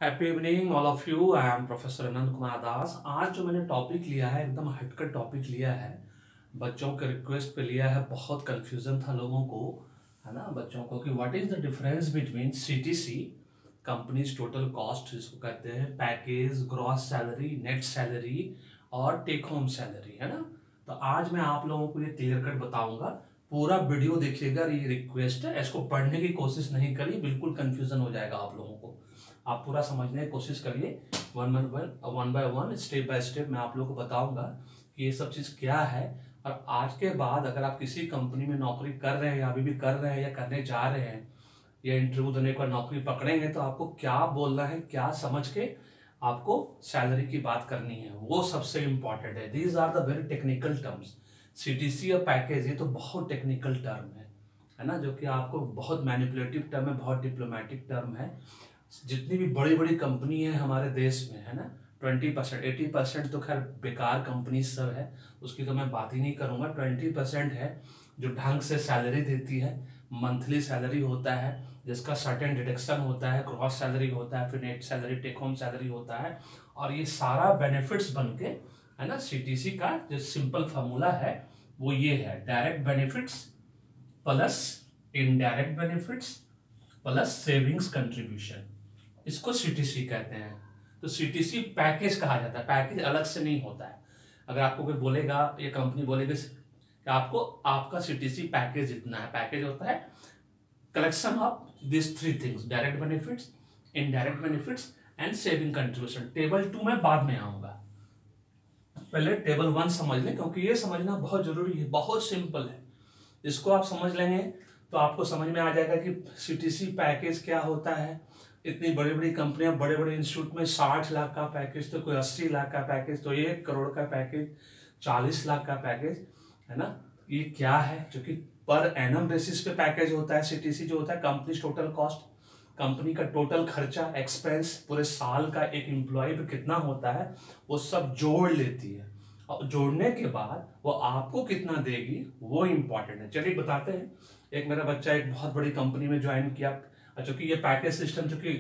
Happy evening all of you. I am professor Anant Kumar Das. आज जो मैंने टॉपिक लिया है एकदम हटकर टॉपिक लिया है, बच्चों के रिक्वेस्ट पे लिया है। बहुत कंफ्यूजन था लोगों को, है ना, बच्चों को कि what is the difference between CTC, companies total cost जिसको कहते हैं, package, gross salary, net salary और टेक होम सैलरी, है ना। तो आज मैं आप लोगों को ये क्लियर कट बताऊंगा। पूरा वीडियो देखिएगा, ये रिक्वेस्ट है, इसको पढ़ने की कोशिश नहीं करिए, बिल्कुल कंफ्यूजन हो जाएगा आप लोगों को। आप पूरा समझने की कोशिश करिए, one by one, step by step मैं आप लोगों को बताऊंगा कि ये सब चीज़ क्या है। और आज के बाद अगर आप किसी कंपनी में नौकरी कर रहे हैं या अभी भी कर रहे हैं या करने जा रहे हैं या इंटरव्यू देने का नौकरी पकड़ेंगे, तो आपको क्या बोलना है, क्या समझ के आपको सैलरी की बात करनी है, वो सबसे इंपॉर्टेंट है। These are the very technical terms. CTC और पैकेज, ये तो बहुत टेक्निकल टर्म है ना, जो कि आपको बहुत मैनिपुलेटिव टर्म है, बहुत डिप्लोमेटिक टर्म है। जितनी भी बड़ी बड़ी कंपनी है हमारे देश में, है ना, 20% 80% तो खैर बेकार कंपनी सब है, उसकी तो मैं बात ही नहीं करूँगा। 20% है जो ढंग से सैलरी देती है, मंथली सैलरी होता है जिसका सर्टेन डिडक्शन होता है, ग्रॉस सैलरी होता है, फिर net salary, take home salary होता है। और ये सारा बेनिफिट्स बन के, है ना, सीटीसी का जो सिंपल फार्मूला है वो ये है, direct benefits plus indirect benefits plus savings contribution, इसको सीटीसी कहते हैं। तो सीटीसी पैकेज कहा जाता है, पैकेज अलग से नहीं होता है। अगर आपको कोई बोलेगा, ये कंपनी बोलेगी कि आपको आपका सीटीसी पैकेज इतना है, पैकेज होता है collection of this three things, direct benefits, indirect benefits and saving contribution. Table 2 में बाद में आऊंगा, पहले टेबल 1 समझ लें, क्योंकि ये समझना बहुत जरूरी है, बहुत सिंपल है। इसको आप समझ लेंगे तो आपको समझ में आ जाएगा कि सीटीसी पैकेज क्या होता है। इतनी बड़ी बड़ी कंपनियां, बड़े बड़े इंस्टीट्यूट में 60 लाख का पैकेज, तो कोई 80 लाख का पैकेज, तो 1 करोड़ का पैकेज, 40 लाख का पैकेज, है ना। ये क्या है, जो कि पर एनम बेसिस पे पैकेज होता है। सीटीसी जो होता है कंपनी टोटल कॉस्ट, कंपनी का टोटल खर्चा, एक्सपेंस, पूरे साल का एक एम्प्लॉय पे कितना होता है वो सब जोड़ लेती है। और जोड़ने के बाद वो आपको कितना देगी वो इंपॉर्टेंट है। चलिए बताते हैं। एक मेरा बच्चा एक बहुत बड़ी कंपनी में ज्वाइन किया, चूंकि ये पैकेज सिस्टम, चूंकि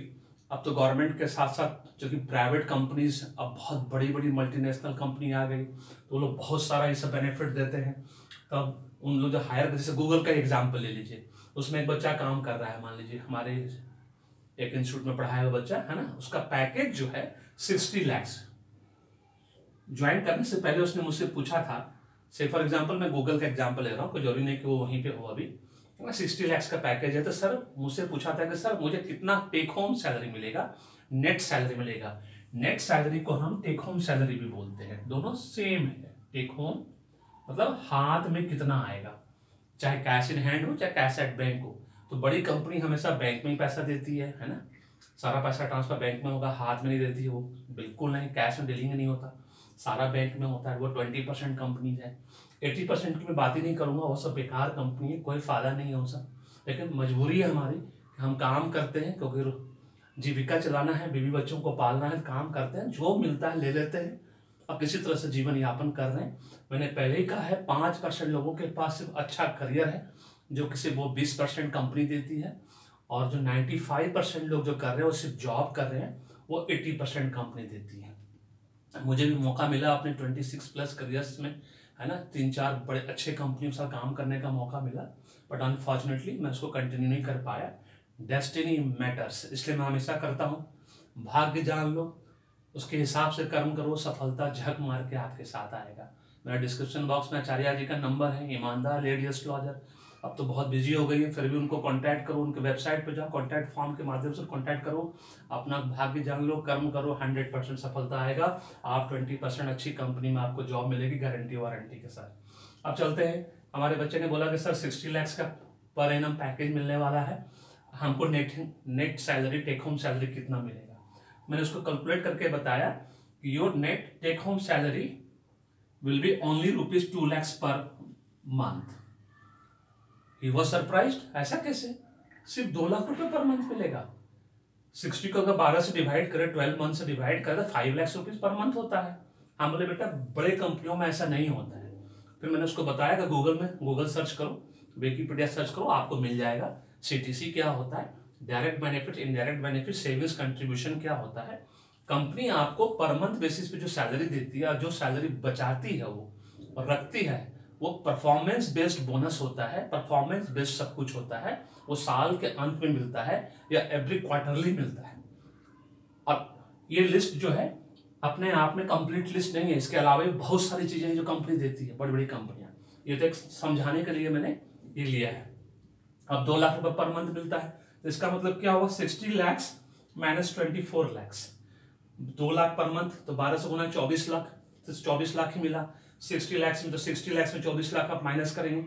अब तो गवर्नमेंट के साथ साथ जो कि प्राइवेट कंपनीज, अब बहुत बड़ी बड़ी मल्टीनेशनल कंपनी आ गई, तो वो लोग बहुत सारा ये सब बेनिफिट देते हैं। तब उन लोग जो हायर, जैसे गूगल का एग्जाम्पल ले लीजिए, उसमें एक बच्चा काम कर रहा है, मान लीजिए हमारे एक इंस्टीट्यूट में पढ़ाया हुआ बच्चा, है ना, उसका पैकेज जो है 60 लैक्स। ज्वाइन करने से पहले उसने मुझसे पूछा था, से फॉर एग्जांपल मैं गूगल का एग्जांपल ले रहा हूँ, कोई जरूरी नहीं कि वो वहीं पे हो अभी, 60 लैक्स का पैकेज है। तो सर मुझसे पूछा था कि सर मुझे कितना टेक होम सैलरी मिलेगा, नेट सैलरी मिलेगा। नेट सैलरी को हम टेक होम सैलरी भी बोलते हैं, दोनों सेम है। टेक होम मतलब हाथ में कितना आएगा, चाहे कैश इन हैंड हो चाहे कैश एट बैंक हो। तो बड़ी कंपनी हमेशा बैंक में ही पैसा देती है ना, सारा पैसा ट्रांसफर बैंक में होगा, हाथ में नहीं देती है वो, बिल्कुल नहीं, कैश में डीलिंग नहीं होता, सारा बैंक में होता है। वो 20% कंपनी है, 80% की मैं बात ही नहीं करूंगा, वो सब बेकार कंपनी है, कोई फायदा नहीं है उनसे। लेकिन मजबूरी है हमारी, हम काम करते हैं क्योंकि जीविका चलाना है, बीवी बच्चों को पालना है, काम करते हैं, जो मिलता है ले लेते हैं और किसी तरह से जीवन यापन कर रहे हैं। मैंने पहले ही कहा है, 5% लोगों के पास सिर्फ अच्छा करियर है, जो किसी वो 20% कंपनी देती है, और जो 95% लोग जो कर रहे हैं वो सिर्फ जॉब कर रहे हैं, वो 80% कंपनी देती है। मुझे भी मौका मिला अपने 26+ करियर्स में, है ना, 3-4 बड़े अच्छे कंपनियों के साथ काम करने का मौका मिला, बट अनफॉर्चुनेटली मैं उसको कंटिन्यू नहीं कर पाया। डेस्टिनी मैटर्स, इसलिए मैं हमेशा करता हूँ, भाग्य जान लो, उसके हिसाब से कर्म करो, सफलता झक मार के आपके साथ आएगा। मेरा डिस्क्रिप्शन बॉक्स में आचार्य जी का नंबर है, ईमानदार लेडी एस्ट्रोलॉजर। अब तो बहुत बिजी हो गई है, फिर भी उनको कांटेक्ट करो, उनके वेबसाइट पे जाओ, कांटेक्ट फॉर्म के माध्यम से कांटेक्ट करो, अपना भाग्य जान लो, कर्म करो, 100% सफलता आएगा। आप 20% अच्छी कंपनी में आपको जॉब मिलेगी, गारंटी वारंटी के साथ। अब चलते हैं, हमारे बच्चे ने बोला कि सर 60 लैक्स का पर एनम पैकेज मिलने वाला है, हमको net salary, take home salary कितना मिलेगा। मैंने उसको कैलकुलेट करके बताया कि your net take home salary will be only ₹2 lakhs per month. He was surprised, ऐसा कैसे, सिर्फ 2 लाख रुपए पर मंथ मिलेगा। 60 को अगर 12 से डिवाइड करें, 12 मंथ से डिवाइड करें, तो 5 लाख रुपीज पर मंथ होता है। हम बोले बेटा बड़े कंपनियों में ऐसा नहीं होता है। फिर मैंने उसको बताया कि गूगल सर्च करो, विकिपीडिया सर्च करो, आपको मिल जाएगा सीटीसी क्या होता है, direct benefit, indirect benefit, savings, contribution क्या होता है? कंपनी आपको पर मंथ बेसिस पे जो सैलरी देती है, जो सैलरी बचाती है वो और रखती है, वो परफॉर्मेंस बेस्ड बोनस होता है, परफॉर्मेंस बेस्ड सब कुछ होता है। वो साल के अंत में मिलता है या एवरी क्वार्टरली मिलता है। और ये लिस्ट जो है अपने आप में कंप्लीट लिस्ट नहीं है, इसके अलावा भी बहुत सारी चीजें हैं जो कंपनी देती है, बड़ी बड़ी कंपनियां। ये तो एक समझाने के लिए मैंने ये लिया है। अब 2 लाख रुपए पर मंथ मिलता है, तो इसका मतलब क्या हुआ? 60 lakhs minus 24 lakhs. 2 lakh per month, तो 12 से गुना 24 लाख, तो 24 लाख ही मिला। 60 लैक्स में, तो 60 लैक्स में 24 लाख आप माइनस करेंगे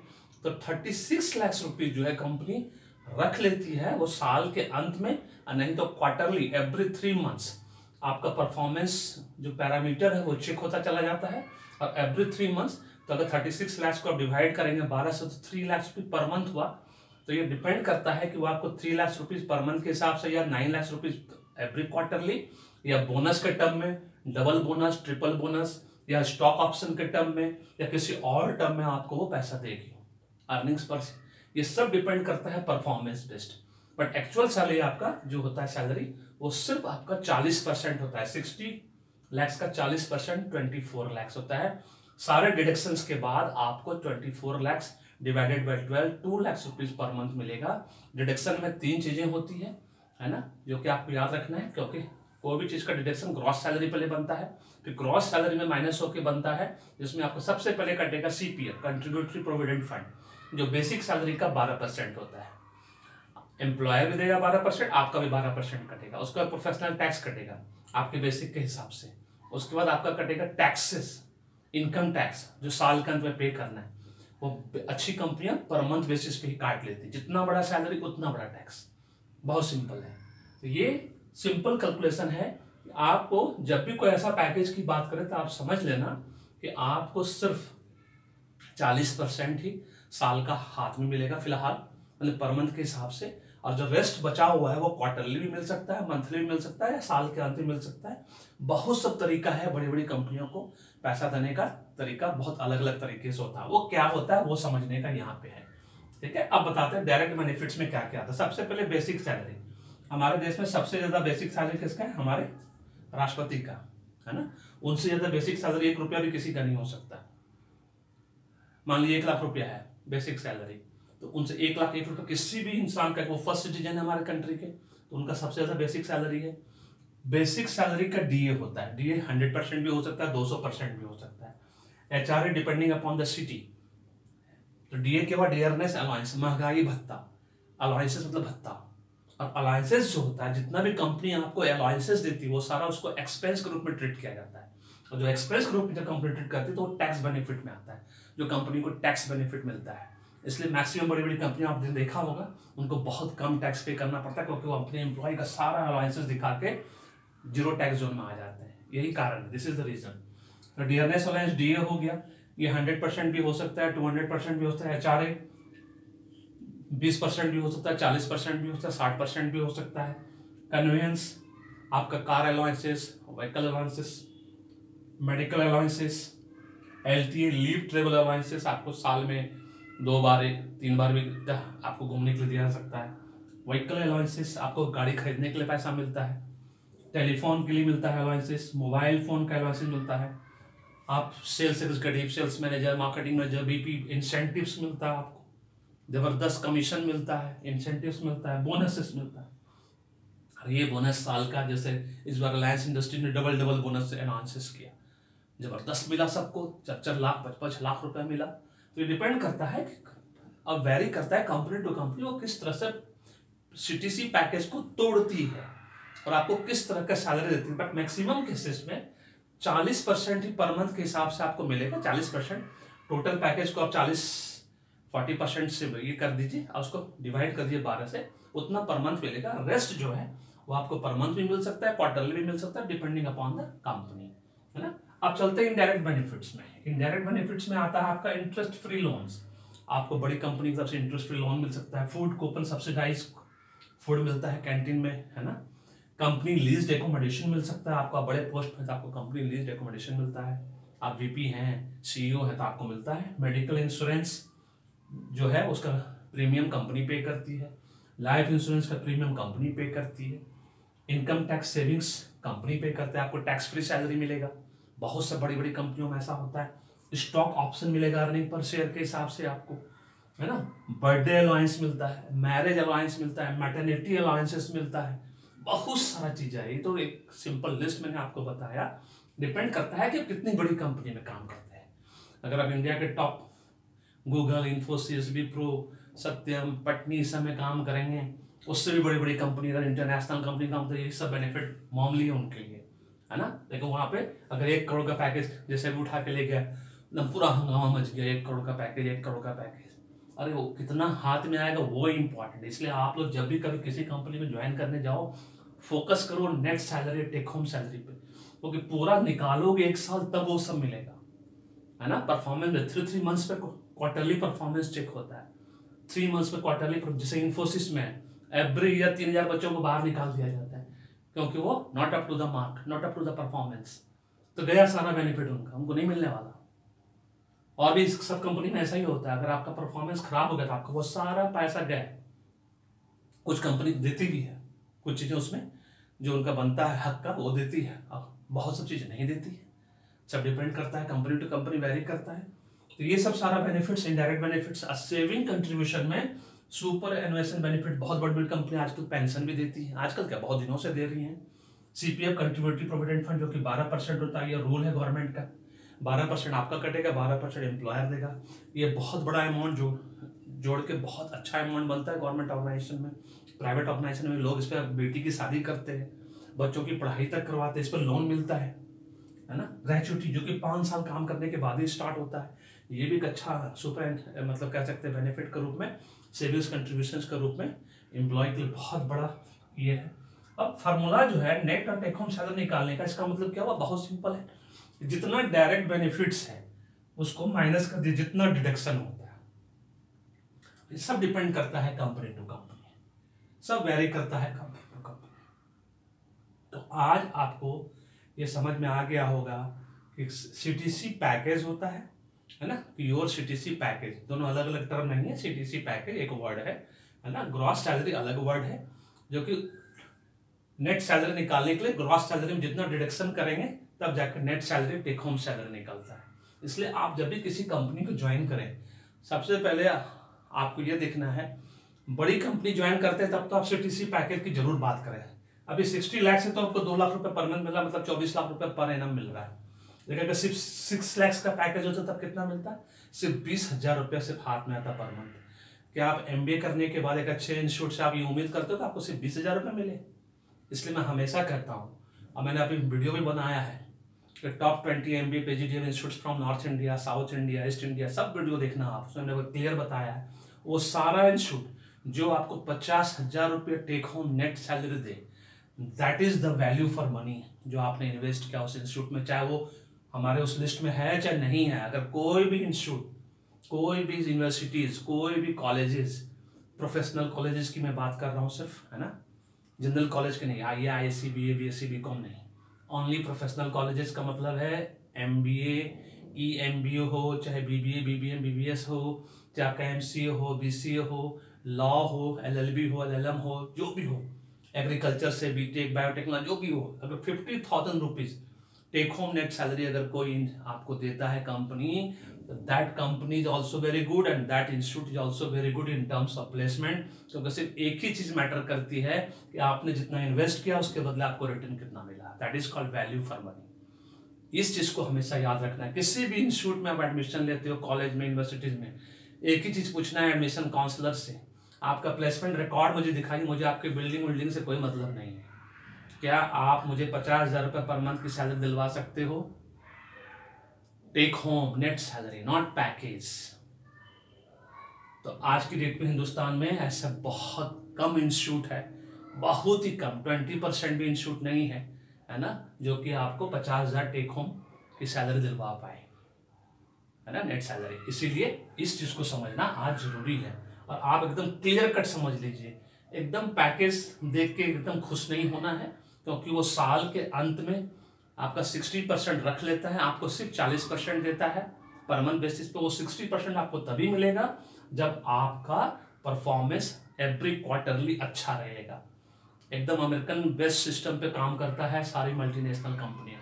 तो 36 लैक्स रुपीज जो है कंपनी रख लेती है वो साल के अंत में, और नहीं तो क्वार्टरली, एवरी 3 मंथ्स आपका परफॉर्मेंस जो पैरामीटर है वो चेक होता चला जाता है। और एवरी 3 मंथ्स, तो अगर 36 लैक्स को आप डिवाइड करेंगे 12 से, तो 3 लाख रुपीज पर मंथ हुआ। तो ये डिपेंड करता है कि वो आपको 3 लाख रुपीज पर मंथ के हिसाब से, या 9 लाख रुपीज एवरी क्वार्टरली, या बोनस के टर्म में, डबल बोनस, ट्रिपल बोनस, या स्टॉक ऑप्शन के टर्म में, या किसी और टर्म में आपको वो पैसा देगी अर्निंग्स पर। ये सब डिपेंड करता है performance based. But actual salary आपका जो होता है सैलरी, वो सिर्फ आपका 40% होता है। 60 लैक्स का 40% 24 लैक्स होता है। सारे डिडक्शंस के बाद आपको 24 lakhs divided by 12, 2 lakh rupees per month मिलेगा। डिडक्शन में 3 चीजें होती है ना, जो कि आपको याद रखना है, क्योंकि कोई भी चीज का डिडक्शन ग्रॉस सैलरी पहले बनता है, फिर ग्रॉस सैलरी में माइनस होकर बनता है, जिसमें आपको सबसे पहले कटेगा सीपीएफ, कंट्रीब्यूटरी प्रोविडेंट फंड, जो बेसिक सैलरी का 12% होता है। एम्प्लॉयर भी देगा 12%, आपका भी 12% कटेगा। उसके बाद प्रोफेशनल टैक्स कटेगा आपके बेसिक के हिसाब से। उसके बाद आपका कटेगा टैक्सेस, इनकम टैक्स, जो साल के अंत में पे करना है। वो अच्छी कंपनियां पर मंथ बेसिस पे ही काट लेती, जितना बड़ा सैलरी उतना बड़ा टैक्स। बहुत सिंपल है। तो ये सिंपल कैलकुलेशन है। आपको जब भी कोई ऐसा पैकेज की बात करें तो आप समझ लेना कि आपको सिर्फ 40% ही साल का हाथ में मिलेगा फिलहाल, मतलब पर मंथ के हिसाब से। और जो रेस्ट बचा हुआ है वो क्वार्टरली भी मिल सकता है, मंथली भी मिल सकता है, या साल के अंत में मिल सकता है। बहुत सब तरीका है बड़ी बड़ी कंपनियों को पैसा देने का, तरीका बहुत अलग अलग तरीके से होता है। वो क्या होता है वो समझने का यहाँ पे है। ठीक है, अब बताते हैं डायरेक्ट बेनिफिट्स में क्या क्या आता है। सबसे पहले बेसिक सैलरी। हमारे देश में सबसे ज्यादा बेसिक सैलरी किसका है? हमारे राष्ट्रपति का, है ना। उनसे ज्यादा बेसिक सैलरी 1 रुपया भी किसी का नहीं हो सकता। मान लीजिए 1 लाख रुपया है बेसिक सैलरी, तो उनसे 1 लाख 1 रुपया किसी भी इंसान का, वो फर्स्ट सिटीजन है हमारे कंट्री के, तो उनका सबसे ज्यादा बेसिक सैलरी है। बेसिक सैलरी का डीए होता है। डीए 100% भी हो सकता है, 200% भी हो सकता है। HRA depending upon the city. तो डीए के बाद डियरनेस अलाउंस, महंगाई भत्ता। अलाउंसेस मतलब भत्ता। और अलाउंसेस जो होता है, जितना भी कंपनी आपको अलाउंसेस देती है, वो सारा उसको एक्सपेंस के रूप में ट्रीट किया जाता है। और जो एक्सपेंस के रूप में जब कंपनी ट्रीट करती है तो वो टैक्स बेनिफिट में आता है, जो कंपनी को टैक्स बेनिफिट मिलता है। इसलिए मैक्सिमम बड़ी बड़ी कंपनियां आपने देखा होगा, उनको बहुत कम टैक्स पे करना पड़ता है, क्योंकि वो अपने एम्प्लॉय का सारा अलाउंसेस दिखा के 0 टैक्स जोन में आ जाते हैं। यही कारण है, दिस इज द रीजन। तो डियरनेस अलाउंस डीए हो गया, ये 100% भी हो सकता है, 200% भी हो सकता है। एचआरए 20% भी हो सकता है, 40% भी हो सकता है, 60% भी हो सकता है। कन्वेंस, आपका car allowances, vehicle allowances, medical allowances, LTA leave travel allowances, आपको साल में 2 बार 3 बार भी आपको घूमने के लिए दिया जा सकता है। व्हीकल अलाउंसेस, आपको गाड़ी खरीदने के लिए पैसा मिलता है। टेलीफोन के लिए मिलता है अलाउंसेस, मोबाइल फोन का अलाउंसेस मिलता है। आप sales executive, sales manager, marketing manager, BP, incentives मिलता है आपको, जबरदस्त कमीशन मिलता है, इंसेंटिव्स मिलता है, बोनसेस मिलता है। और ये बोनस साल का, जैसे इस बार रिलायंस इंडस्ट्री ने डबल बोनस अनाउंसेस किया, जबरदस्त मिला सबको, 4 लाख 5 लाख रुपए मिला। तो ये डिपेंड करता है कि, अब वेरी करता है कंपनी टू कंपनी, वो किस तरह से सीटीसी पैकेज को तोड़ती है और आपको किस तरह का सैलरी देती है। बट मैक्सिमम केसेस में 40% ही पर मंथ के हिसाब से आपको मिलेगा। 40% टोटल पैकेज को आप 40% से ये कर दीजिए और उसको डिवाइड कर दिए 12 से, उतना पर मंथ मिलेगा। रेस्ट जो है वो आपको पर मंथ भी मिल सकता है, क्वार्टरली भी मिल सकता है, डिपेंडिंग अपॉन द कंपनी, है ना। अब चलते हैं इनडायरेक्ट बेनिफिट्स में। इनडायरेक्ट बेनिफिट्स में आता है आपका इंटरेस्ट फ्री लोन्स। आपको बड़ी कंपनी की तरफ से इंटरेस्ट फ्री लोन मिल सकता है। फूड कूपन, सब्सिडाइज फूड मिलता है कैंटीन में, है ना। कंपनी लीज एकोमोडेशन मिल सकता है आपको, बड़े पोस्ट में तो आपको कंपनी लीज एकोमोडेशन मिलता है। आप वीपी हैं, सीईओ है, तो आपको मिलता है। मेडिकल इंश्योरेंस जो है उसका प्रीमियम कंपनी पे करती है। लाइफ इंश्योरेंस का प्रीमियम कंपनी पे करती है, इनकम टैक्स सेविंग्स कंपनी पे करता है, आपको टैक्स फ्री सैलरी मिलेगा। बहुत से बड़ी बड़ी कंपनियों में ऐसा होता है। स्टॉक ऑप्शन मिलेगा अर्निंग पर शेयर के हिसाब से आपको, है ना। बर्थडे अलाउंस मिलता है, मैरिज अलाउंस मिलता है, मैटरनिटी अलाउंसेस मिलता है, बहुत सारा चीज़ है। ये तो एक सिंपल लिस्ट मैंने आपको बताया। डिपेंड करता है कि आप कितनी बड़ी कंपनी में काम करते हैं। अगर आप इंडिया के टॉप गूगल, इन्फोसिस, विप्रो, सत्यम, पटनी सब में काम करेंगे, उससे भी बड़ी बड़ी कंपनी, अगर इंटरनेशनल कंपनी काम, तो ये सब बेनिफिट मामूली है उनके लिए, है ना। लेकिन वहाँ पे अगर 1 करोड़ का पैकेज जैसे भी उठा के ले गया, एकदम पूरा हंगामा मच गया, 1 करोड़ का पैकेज, 1 करोड़ का पैकेज, अरे वो कितना हाथ में आएगा वो इंपॉर्टेंट है। इसलिए आप लोग जब भी कभी किसी कंपनी में ज्वाइन करने जाओ, फोकस करो net salary, take home salary पे, क्योंकि पूरा निकालोगे 1 साल तब वो सब मिलेगा, है ना। परफॉर्मेंस में 3 मंथ्स पे क्वार्टरली परफॉर्मेंस चेक होता है, 3 मंथ्स पे क्वार्टरली। जैसे इन्फोसिस में एवरी ईयर 3000 बच्चों को बाहर निकाल दिया जाता है, क्योंकि वो not up to the mark, not up to the performance, तो गया सारा बेनिफिट उनका, उनको नहीं मिलने वाला। और भी सब कंपनी में ऐसा ही होता है, अगर आपका परफॉर्मेंस खराब हो गया तो आपका वो सारा पैसा गया। कुछ कंपनी देती भी है कुछ चीज़ें, उसमें जो उनका बनता है हक का वो देती है, अब बहुत सब चीज़ें नहीं देती है। सब डिपेंड करता है, कंपनी टू कंपनी वेरी करता है। तो ये सब सारा benefits, indirect benefits, saving contribution में सुपर एनुएशन बेनिफिट, बहुत बड़ी बड़ी कंपनी आजकल पेंशन भी देती है, आजकल क्या बहुत दिनों से दे रही हैं। सीपीएफ कंट्रीब्यूटरी प्रोविडेंट फंड जो कि 12% होता है, ये रूल है गवर्नमेंट का, 12% आपका कटेगा, 12% एम्प्लॉयर देगा। ये बहुत बड़ा अमाउंट जोड़ के बहुत अच्छा अमाउंट बनता है गवर्नमेंट ऑर्गेनाइजेशन में। प्राइवेट ऑर्गेनाइजेशन में लोग इस पर बेटी की शादी करते हैं, बच्चों की पढ़ाई तक करवाते हैं, इस पर लोन मिलता है ना। ग्रेचुटी जो कि 5 साल काम करने के बाद ही स्टार्ट होता है, ये भी एक अच्छा सुपर मतलब कह सकते हैं बेनिफिट के रूप में, सेविंग्स कंट्रीब्यूशंस के रूप में एम्प्लॉय के लिए बहुत बड़ा ये है। अब फार्मूला जो है नेट और टेक होम सैलरी निकालने का, इसका मतलब क्या हुआ, बहुत सिंपल है। जितना डायरेक्ट बेनिफिट्स है उसको माइनस कर दिए, जितना डिडक्शन होता है। ये सब डिपेंड करता है कंपनी टू कंपनी, सब वेरी करता है कंपनी टू कंपनी। तो आज आपको ये समझ में आ गया होगा कि सीटीसी पैकेज होता है ना, प्योर सीटीसी पैकेज, दोनों अलग अलग टर्म नहीं है। सीटीसी पैकेज एक वर्ड है ना, ग्रॉस सैलरी अलग वर्ड है, जो कि नेट सैलरी निकालने के लिए ग्रॉस सैलरी में जितना डिडक्शन करेंगे तब जाकर net salary, take home salary निकलता है। इसलिए आप जब भी किसी कंपनी को ज्वाइन करें, सबसे पहले आपको ये देखना है, बड़ी कंपनी ज्वाइन करते हैं तब तो आप सीटीसी पैकेज की जरूर बात करें। अभी 60 लाख से तो आपको 2 लाख रुपए पर मंथ मिल रहा है, मतलब 24 लाख रुपए पर एनम मिल रहा है। लेकिन अगर सिर्फ 6 लाख का पैकेज होता तब कितना मिलता है, सिर्फ 20,000 रुपया सिर्फ हाथ में आता पर मंथ। क्या आप एमबीए करने के बाद एक अच्छे इंस्टीट्यूट से आप ये उम्मीद करते हो कि आपको सिर्फ 20,000 रुपये मिले? इसलिए मैं हमेशा कहता हूँ, और मैंने अभी वीडियो भी बनाया है कि top 20 MBA PGDM institute from north India, south India, east India, सब वीडियो देखना आप, उसमें मैंने क्लियर बताया है। वो सारा इंस्टीट्यूट जो आपको 50,000 रुपये टेक होम नेट सैलरी दे, that is the value for money जो आपने इन्वेस्ट किया उस इंस्टीट्यूट में, चाहे वो हमारे उस लिस्ट में है चाहे नहीं है। अगर कोई भी इंस्टीट्यूट, कोई भी यूनिवर्सिटीज, कोई भी कॉलेजेस, प्रोफेशनल कॉलेजेस की मैं बात कर रहा हूँ सिर्फ, है ना, जनरल कॉलेज के नहीं, आईएआईएससी, बीए, बीएससी, बीकॉम नहीं, ओनली प्रोफेशनल कॉलेजेस का मतलब है एमबीए, ईएमबीए हो, चाहे बीबीए, बीबीएम, बीबीएस हो, चाहे आपका एमसीए हो, बीसीए हो, लॉ हो, एलएलबी हो, एलएलएम हो, जो भी हो, एग्रीकल्चर से बीटेक, बायोटेक्नोलॉजी, जो भी हो, अगर 50,000 rupees take home net salary अगर कोई आपको देता है company, that company is also very good and that institute is also very good in terms of placement. क्योंकि सिर्फ एक ही चीज मैटर करती है कि आपने जितना इन्वेस्ट किया उसके बदले आपको रिटर्न कितना मिला, that is called value for money. इस चीज को हमेशा याद रखना है। किसी भी इंस्टीट्यूट में आप एडमिशन लेते हो, कॉलेज में, यूनिवर्सिटीज में, एक ही चीज पूछना है एडमिशन काउंसलर से, आपका प्लेसमेंट रिकॉर्ड मुझे दिखाइए, मुझे आपके बिल्डिंग से कोई मतलब नहीं है। क्या आप मुझे 50,000 रुपये पर मंथ की सैलरी दिलवा सकते हो? Take home net salary, not package. तो आज की डेट में हिंदुस्तान में ऐसा बहुत कम इंस्टीट्यूट है, बहुत ही कम, 20% भी इंस्टीट्यूट नहीं है, है ना, जो कि आपको 50,000 टेक होम की सैलरी दिलवा पाए, है ना, नेट सैलरी। इसीलिए इस चीज को समझना आज जरूरी है, और आप एकदम क्लियर कट समझ लीजिए। एकदम पैकेज देख के एकदम खुश नहीं होना है, क्योंकि वो साल के अंत में आपका 60% रख लेता है, आपको सिर्फ 40% देता है पर मंथ बेसिस पे। वो 60% आपको तभी मिलेगा जब आपका परफॉर्मेंस एवरी क्वार्टरली अच्छा रहेगा। एकदम अमेरिकन बेस्ट सिस्टम पे काम करता है सारी मल्टीनेशनल कंपनियां,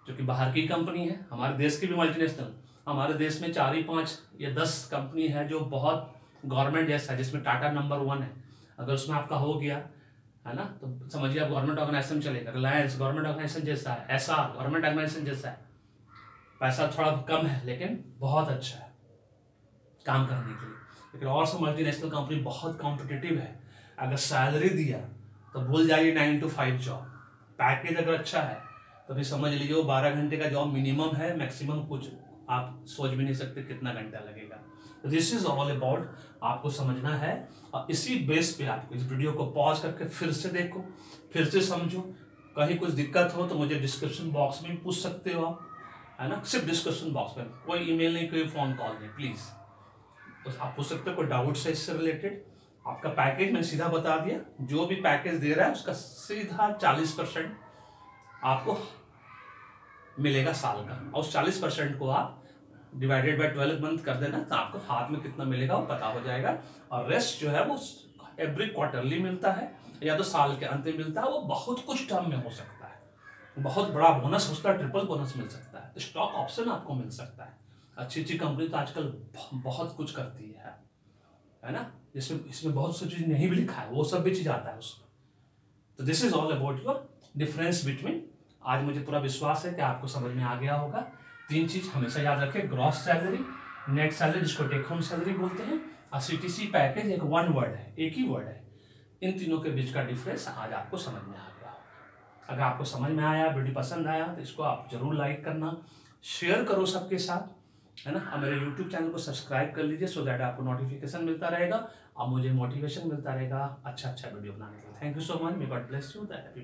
जो कि बाहर की कंपनी है, हमारे देश की भी मल्टीनेशनल। हमारे देश में 4 ही 5 या 10 कंपनी है जो बहुत गवर्नमेंट जैसा है, जिसमें टाटा नंबर 1 है। अगर उसमें आपका हो गया है ना, तो समझिए आप गवर्नमेंट ऑर्गेनाइजेशन चलेगा। रिलायंस गवर्नमेंट ऑर्गेनाइजेशन जैसा है, एसआर गवर्नमेंट ऑर्गेनाइजेशन जैसा है। पैसा थोड़ा कम है लेकिन बहुत अच्छा है काम करने के लिए। लेकिन और सब मल्टीनेशनल कंपनी बहुत कॉम्पिटिटिव है। अगर सैलरी दिया तो भूल जाइए 9 to 5 जॉब। पैकेज अगर अच्छा है तो फिर समझ लीजिए वो 12 घंटे का जॉब मिनिमम है, मैक्सिमम कुछ आप सोच भी नहीं सकते कितना घंटा लगेगा। तो दिस इज ऑल अबाउट, आपको समझना है। और इसी बेस पे आपको इस वीडियो को पॉज करके फिर से देखो, फिर से समझो। कहीं कुछ दिक्कत हो तो मुझे डिस्क्रिप्शन बॉक्स में पूछ सकते हो आप, है ना। सिर्फ डिस्क्रिप्शन बॉक्स में, कोई ईमेल नहीं, कोई फोन कॉल नहीं, प्लीज। तो आप पूछ सकते हो कोई डाउट है इससे रिलेटेड। आपका पैकेज मैंने सीधा बता दिया, जो भी पैकेज दे रहा है उसका सीधा 40% आपको मिलेगा साल का, और उस 40% को आप डिवाइडेड बाय 12 मंथ कर देना, तो आपको हाथ में कितना मिलेगा वो पता हो जाएगा। और रेस्ट जो है वो एवरी क्वार्टरली मिलता है या तो साल के अंत में मिलता है। वो बहुत कुछ टर्म में हो सकता है, बहुत बड़ा बोनस हो सकता है, ट्रिपल बोनस मिल सकता है, तो स्टॉक ऑप्शन आपको मिल सकता है। अच्छी अच्छी कंपनी तो आजकल बहुत कुछ करती है ना, जिसमें इसमें बहुत सी चीज नहीं भी लिखा है, वो सब भी चीज आता है उसमें। तो this is all about your difference between. आज मुझे पूरा विश्वास है कि आपको समझ में आ गया होगा। 3 चीज हमेशा याद रखें, ग्रॉस सैलरी, नेट सैलरी जिसको टेक होम सैलरी बोलते हैं, और सीटीसी पैकेज एक वन वर्ड है, एक ही वर्ड है। इन तीनों के बीच का डिफरेंस आज आपको समझ में आ गया होगा। अगर आपको समझ में आया, वीडियो पसंद आया, तो इसको आप जरूर लाइक करना, शेयर करो सबके साथ, है ना। और मेरे यूट्यूब चैनल को सब्सक्राइब कर लीजिए, सो दैट आपको नोटिफिकेशन मिलता रहेगा और मुझे मोटिवेशन मिलता रहेगा अच्छा अच्छा वीडियो बनाने के लिए। Thank you so much, may God bless you, that happy.